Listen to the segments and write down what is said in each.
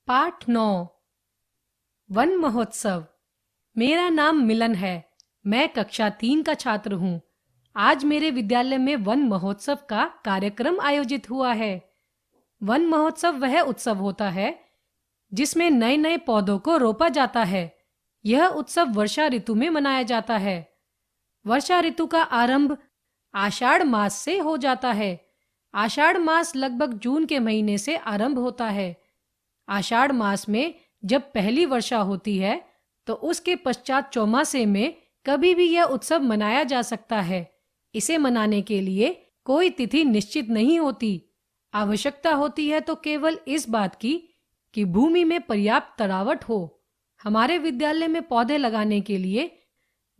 पाठ 9 वन महोत्सव। मेरा नाम मिलन है। मैं कक्षा 3 का छात्र हूँ। आज मेरे विद्यालय में वन महोत्सव का कार्यक्रम आयोजित हुआ है। वन महोत्सव वह उत्सव होता है जिसमें नए नए पौधों को रोपा जाता है। यह उत्सव वर्षा ऋतु में मनाया जाता है। वर्षा ऋतु का आरंभ आषाढ़ मास से हो जाता है। आषाढ़ मास लगभग जून के महीने से आरंभ होता है। आषाढ़ मास में जब पहली वर्षा होती है तो उसके पश्चात चौमासे में कभी भी यह उत्सव मनाया जा सकता है। इसे मनाने के लिए कोई तिथि निश्चित नहीं होती। आवश्यकता होती है तो केवल इस बात की कि भूमि में पर्याप्त तरावट हो। हमारे विद्यालय में पौधे लगाने के लिए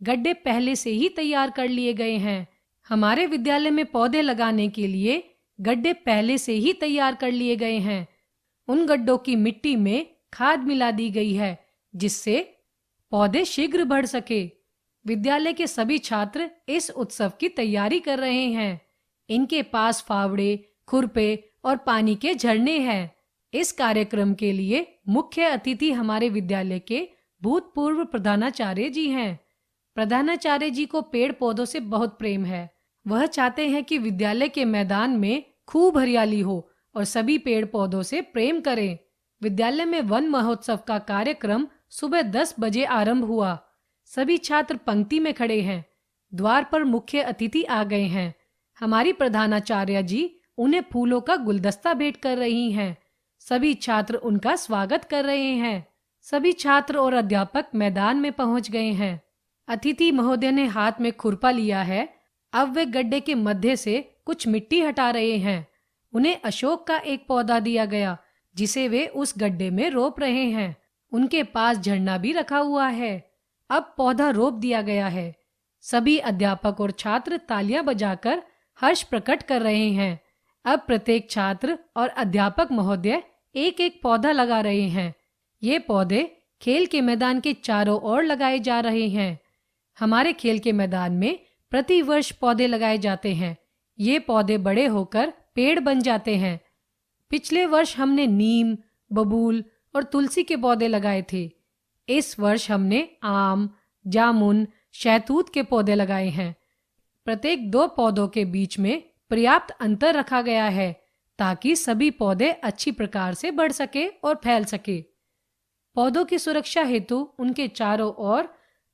गड्ढे पहले से ही तैयार कर लिए गए हैं। हमारे विद्यालय में पौधे लगाने के लिए गड्ढे पहले से ही तैयार कर लिए गए हैं। उन गड्ढों की मिट्टी में खाद मिला दी गई है जिससे पौधे शीघ्र बढ़ सके। विद्यालय के सभी छात्र इस उत्सव की तैयारी कर रहे हैं। इनके पास फावड़े, खुरपे और पानी के झरने हैं। इस कार्यक्रम के लिए मुख्य अतिथि हमारे विद्यालय के भूतपूर्व प्रधानाचार्य जी हैं। प्रधानाचार्य जी को पेड़ पौधों से बहुत प्रेम है। वह चाहते हैं कि विद्यालय के मैदान में खूब हरियाली हो और सभी पेड़ पौधों से प्रेम करें। विद्यालय में वन महोत्सव का कार्यक्रम सुबह 10 बजे आरंभ हुआ। सभी छात्र पंक्ति में खड़े हैं। द्वार पर मुख्य अतिथि आ गए हैं। हमारी प्रधानाचार्य जी उन्हें फूलों का गुलदस्ता भेंट कर रही हैं। सभी छात्र उनका स्वागत कर रहे हैं। सभी छात्र और अध्यापक मैदान में पहुंच गए हैं। अतिथि महोदय ने हाथ में खुरपा लिया है। अब वे गड्ढे के मध्य से कुछ मिट्टी हटा रहे हैं। उन्हें अशोक का एक पौधा दिया गया जिसे वे उस गड्ढे में रोप रहे हैं। उनके पास झरना भी रखा हुआ है। अब पौधा रोप दिया गया है। सभी अध्यापक और छात्र तालियां बजाकर हर्ष प्रकट कर रहे हैं। अब प्रत्येक छात्र और अध्यापक महोदय एक एक पौधा लगा रहे हैं। ये पौधे खेल के मैदान के चारों ओर लगाए जा रहे हैं। हमारे खेल के मैदान में प्रति वर्ष पौधे लगाए जाते हैं। ये पौधे बड़े होकर पेड़ बन जाते हैं। पिछले वर्ष हमने नीम, बबूल और तुलसी के पौधे लगाए थे। इस वर्ष हमने आम, जामुन, शहतूत के पौधे लगाए हैं। प्रत्येक 2 पौधों के बीच में पर्याप्त अंतर रखा गया है ताकि सभी पौधे अच्छी प्रकार से बढ़ सके और फैल सके। पौधों की सुरक्षा हेतु उनके चारों ओर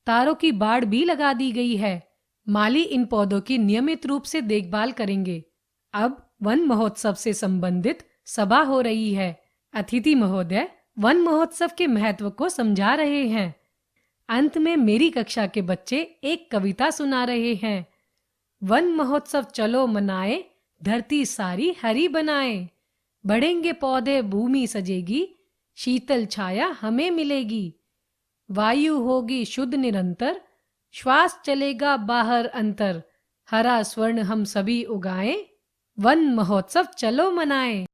तारों की बाड़ भी लगा दी गई है। माली इन पौधों की नियमित रूप से देखभाल करेंगे। अब वन महोत्सव से संबंधित सभा हो रही है। अतिथि महोदय वन महोत्सव के महत्व को समझा रहे हैं। अंत में मेरी कक्षा के बच्चे एक कविता सुना रहे हैं। वन महोत्सव चलो मनाए, धरती सारी हरी बनाए। बढ़ेंगे पौधे, भूमि सजेगी, शीतल छाया हमें मिलेगी। वायु होगी शुद्ध निरंतर, श्वास चलेगा बाहर अंतर। हरा स्वर्ण हम सभी उगाएं, वन महोत्सव चलो मनाएं।